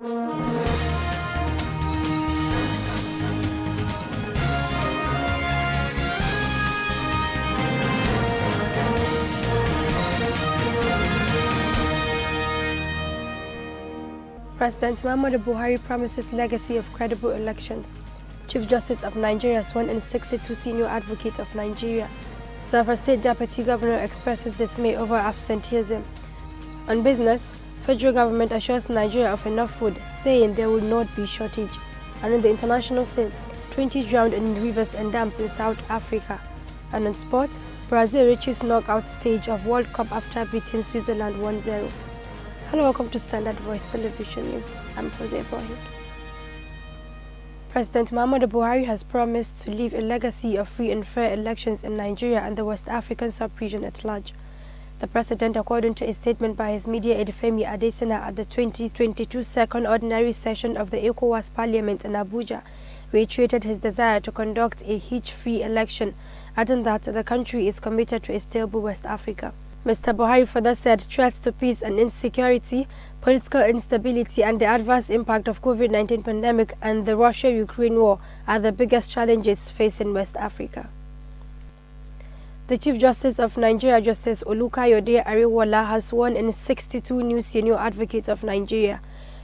President Muhammadu Buhari promises legacy of credible elections. Chief Justice of Nigeria sworn in 62 senior advocates of Nigeria. Zamfara State Deputy Governor expresses dismay over absenteeism. On business, federal government assures Nigeria of enough food, saying there will not be shortage. And in the international scene, 20 drowned in rivers and dams in South Africa. And on sports, Brazil reaches knockout stage of World Cup after beating Switzerland 1-0. Hello, welcome to Standard Voice Television News. I'm Fozia Ibrahim. President Muhammadu Buhari has promised to leave a legacy of free and fair elections in Nigeria and the West African sub-region at large. The president, according to a statement by his media aide Femi Adesina at the 2022 second ordinary session of the ECOWAS Parliament in Abuja, reiterated his desire to conduct a hitch-free election, adding that the country is committed to a stable West Africa. Mr. Buhari further said threats to peace and insecurity, political instability and the adverse impact of COVID-19 pandemic and the Russia-Ukraine war are the biggest challenges facing West Africa. The Chief Justice of Nigeria, Justice Olukayode Ariwola, has sworn in 62 new senior advocates of Nigeria.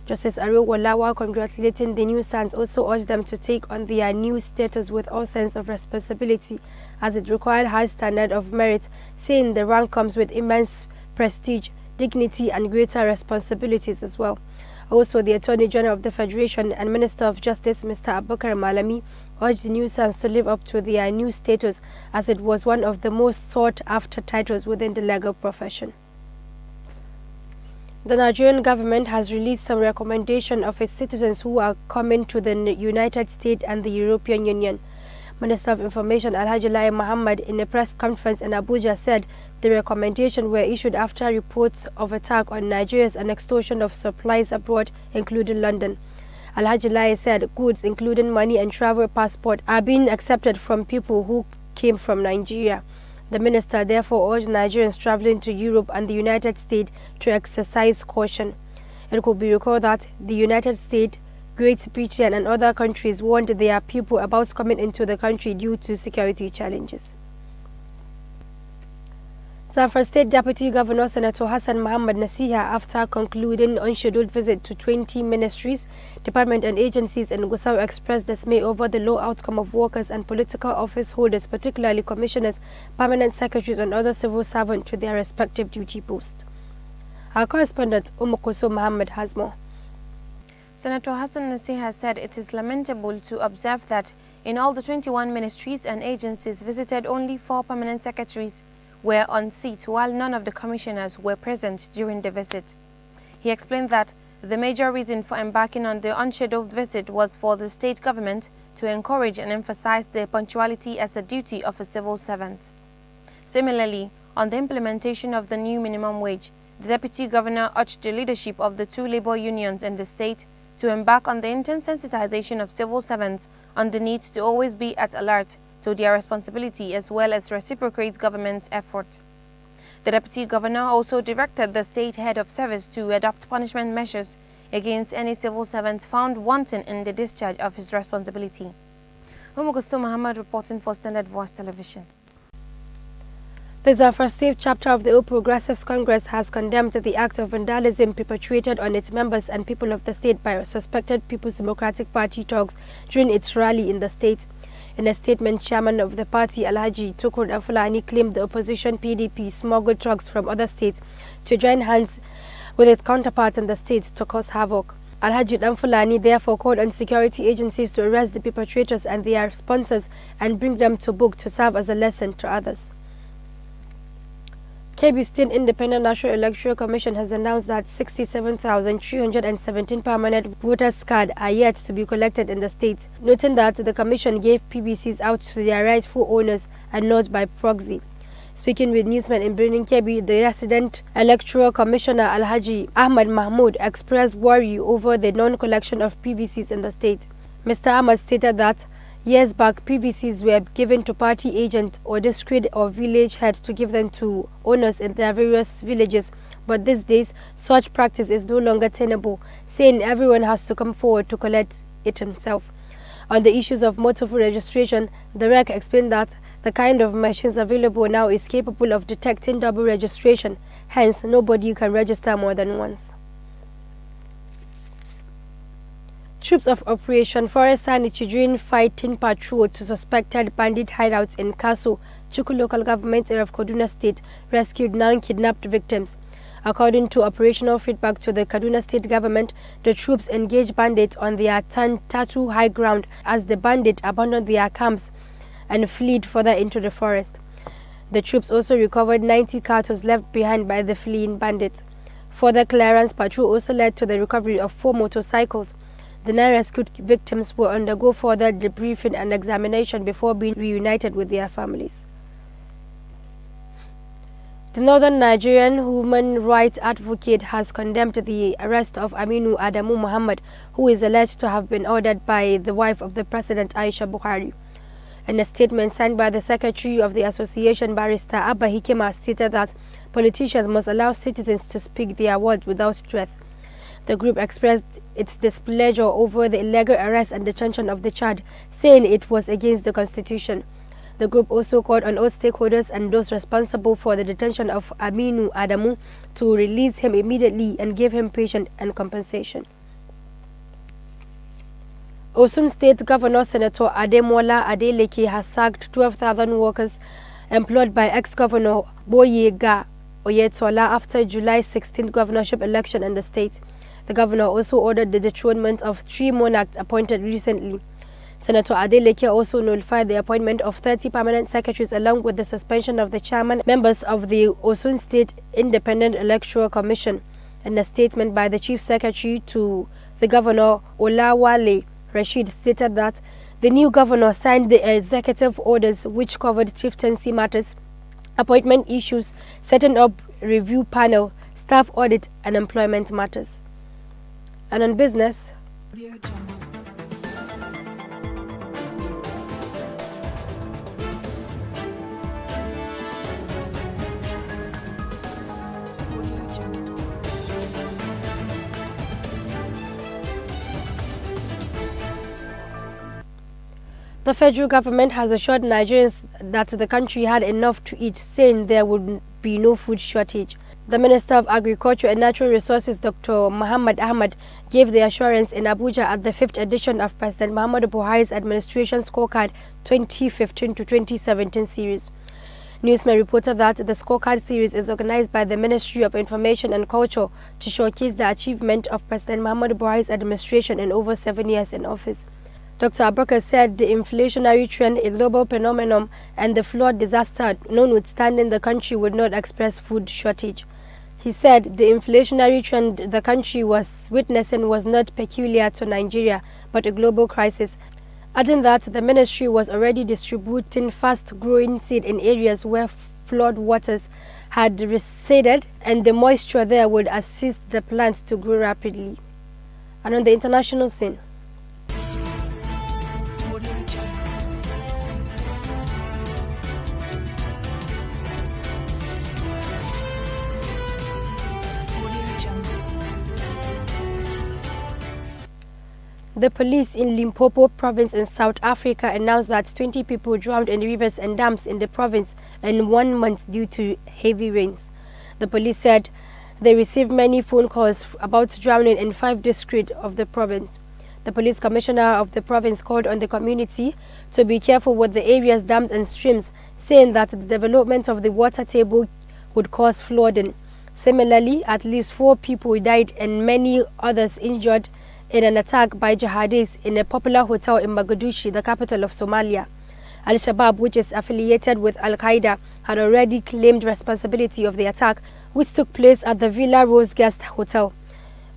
Justice Ariwola, while congratulating the new sons, also urged them to take on their new status with all sense of responsibility, as it required high standard of merit, saying the rank comes with immense prestige, dignity and greater responsibilities as well. Also, the Attorney General of the Federation and Minister of Justice, Mr. Abubakar Malami, urged the new sons to live up to their new status, as it was one of the most sought-after titles within the legal profession. The Nigerian government has released some recommendation of its citizens who are coming to the United States and the European Union. Minister of Information Alhaji Lai Muhammad, in a press conference in Abuja, said the recommendations were issued after reports of attack on Nigerians and extortion of supplies abroad, including London. Alhaji Lai said goods, including money and travel passport, are being accepted from people who came from Nigeria. The minister therefore urged Nigerians traveling to Europe and the United States to exercise caution. It could be recalled that the United States, Great Britain and other countries warned their people about coming into the country due to security challenges. Zamfara State Deputy Governor Senator Hassan Muhammad Nasiha, after concluding unscheduled visit to 20 ministries, departments and agencies in Gusau, expressed dismay over the low outcome of workers and political office holders, particularly commissioners, permanent secretaries and other civil servants, to their respective duty posts. Our correspondent Umukoso Muhammad has more. Senator Hassan Nasiha said it is lamentable to observe that in all the 21 ministries and agencies visited, only 4 permanent secretaries were on seat, while none of the commissioners were present during the visit. He explained that the major reason for embarking on the unscheduled visit was for the state government to encourage and emphasize the punctuality as a duty of a civil servant. Similarly, on the implementation of the new minimum wage, the deputy governor urged the leadership of the 2 labor unions in the state to embark on the intense sensitization of civil servants on the need to always be at alert to their responsibility, as well as reciprocate government's effort. The deputy governor also directed the state head of service to adopt punishment measures against any civil servant found wanting in the discharge of his responsibility. Umugustu Muhammad reporting for Standard Voice Television. The Zamfara State chapter of the All Progressives Congress has condemned the act of vandalism perpetrated on its members and people of the state by suspected People's Democratic Party thugs during its rally in the state. In a statement, chairman of the party, Alhaji Tukur Danfulani, claimed the opposition PDP smuggled drugs from other states to join hands with its counterparts in the state to cause havoc. Alhaji Danfulani therefore called on security agencies to arrest the perpetrators and their sponsors and bring them to book to serve as a lesson to others. Kebbi State Independent National Electoral Commission has announced that 67,317 permanent voters' cards are yet to be collected in the state, noting that the Commission gave PVCs out to their rightful owners and not by proxy. Speaking with newsmen in Birnin Kebbi, the resident Electoral Commissioner Alhaji Ahmad Mahmoud expressed worry over the non-collection of PVCs in the state. Mr. Ahmad stated that years back, PVCs were given to party agents or district or village head to give them to owners in their various villages, But these days, such practice is no longer tenable, saying everyone has to come forward to collect it himself. On the issues of motor full registration, the REC explained that the kind of machines available now is capable of detecting double registration, hence nobody can register more than once. Troops of Operation Forest Sanity during fighting patrol to suspected bandit hideouts in Kaso, Chuku local government area of Kaduna State, rescued 9 kidnapped victims. According to operational feedback to the Kaduna State government, the troops engaged bandits on their Tatu high ground as the bandits abandoned their camps and fled further into the forest. The troops also recovered 90 cattle left behind by the fleeing bandits. Further clearance patrol also led to the recovery of 4 motorcycles. The 9 rescued victims will undergo further debriefing and examination before being reunited with their families. The northern Nigerian human rights advocate has condemned the arrest of Aminu Adamu Muhammad, who is alleged to have been ordered by the wife of the President Aisha Buhari. In a statement signed by the Secretary of the Association, Barrister Abba Hikema, stated that politicians must allow citizens to speak their words without threat. The group expressed its displeasure over the illegal arrest and detention of the child, saying it was against the Constitution. The group also called on all stakeholders and those responsible for the detention of Aminu Adamu to release him immediately and give him patient and compensation. Osun State Governor Senator Ademola Adeleke has sacked 12,000 workers employed by ex-Governor Boyega Oyetola after July 16 governorship election in the state. The governor also ordered the dethronement of 3 monarchs appointed recently. Senator Adeleke also nullified the appointment of 30 permanent secretaries along with the suspension of the chairman members of the Osun State Independent Electoral Commission. In a statement by the chief secretary to the governor, Olawale Rashid, stated that the new governor signed the executive orders which covered chieftaincy matters, appointment issues, setting up review panel, staff audit and employment matters. And on business, the federal government has assured Nigerians that the country had enough to eat, saying there would be no food shortage. The Minister of Agriculture and Natural Resources, Dr. Muhammad Ahmad, gave the assurance in Abuja at the 5th edition of President Muhammadu Buhari's Administration Scorecard 2015 to 2017 series. Newsman reported that the scorecard series is organized by the Ministry of Information and Culture to showcase the achievement of President Muhammadu Buhari's administration in over 7 years in office. Dr. Abubakar said the inflationary trend, a global phenomenon, and the flood disaster notwithstanding, the country would not express food shortage. He said the inflationary trend the country was witnessing was not peculiar to Nigeria, but a global crisis, adding that the ministry was already distributing fast-growing seed in areas where flood waters had receded, and the moisture there would assist the plants to grow rapidly. And on the international scene, the police in Limpopo province in South Africa announced that 20 people drowned in rivers and dams in the province in 1 month due to heavy rains. The police said they received many phone calls about drowning in 5 districts of the province. The police commissioner of the province called on the community to be careful with the area's dams and streams, saying that the development of the water table would cause flooding. Similarly, at least 4 people died and many others injured in an attack by jihadis in a popular hotel in Mogadishu, the capital of Somalia. Al-Shabaab, which is affiliated with Al-Qaeda, had already claimed responsibility of the attack, which took place at the Villa Rose Guest Hotel,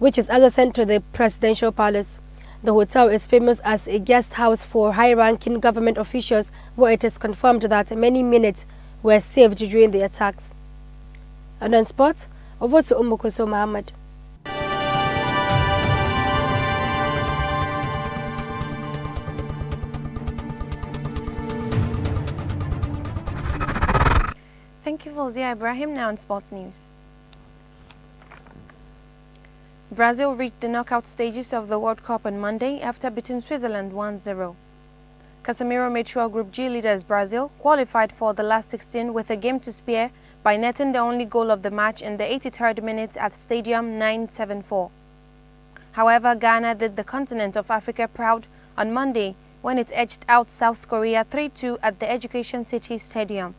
which is adjacent to the presidential palace. The hotel is famous as a guest house for high-ranking government officials, where it is confirmed that many minutes were saved during the attacks. And on sports, over to Umukuso Muhammad. Thank you, Fauzia Ibrahim. Now on sports news. Brazil reached the knockout stages of the World Cup on Monday after beating Switzerland 1-0. Casemiro made sure Group G leaders Brazil qualified for the last 16 with a game to spare by netting the only goal of the match in the 83rd minute at Stadium 974. However, Ghana did the continent of Africa proud on Monday when it edged out South Korea 3-2 at the Education City Stadium.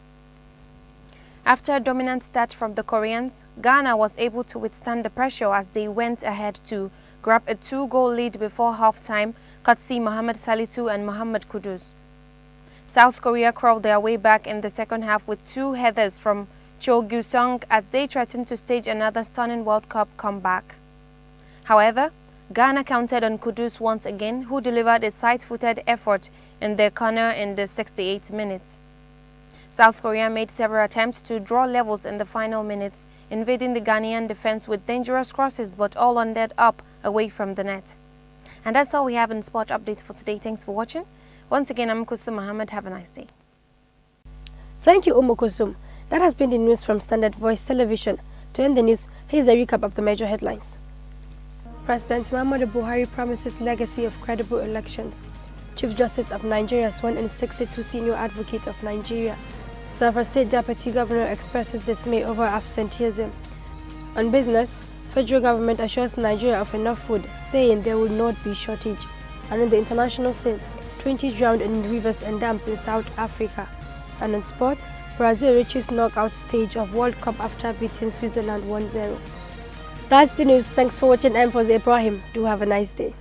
After a dominant start from the Koreans, Ghana was able to withstand the pressure as they went ahead to grab a 2-goal lead before half-time, courtesy Mohamed Salisu and Mohamed Kudus. South Korea crawled their way back in the second half with 2 headers from Cho Gyu-sung as they threatened to stage another stunning World Cup comeback. However, Ghana counted on Kudus once again, who delivered a side-footed effort in their corner in the 68th minute. South Korea made several attempts to draw levels in the final minutes, invading the Ghanaian defense with dangerous crosses but all ended up away from the net. And that's all we have in Sport Updates for today. Thanks for watching. Once again, I'm Kusum Mohammed. Have a nice day. Thank you, Kusum. That has been the news from Standard Voice Television. To end the news, here's a recap of the major headlines. President Muhammadu Buhari promises legacy of credible elections. Chief Justice of Nigeria sworn in 62 senior advocates of Nigeria. Zamfara State Deputy Governor expresses dismay over absenteeism. On business, federal government assures Nigeria of enough food, saying there will not be shortage. And in the international scene, 20 drowned in rivers and dams in South Africa. And on sport, Brazil reaches knockout stage of World Cup after beating Switzerland 1-0. That's the news. Thanks for watching. I'm Fawzi Ibrahim. Do have a nice day.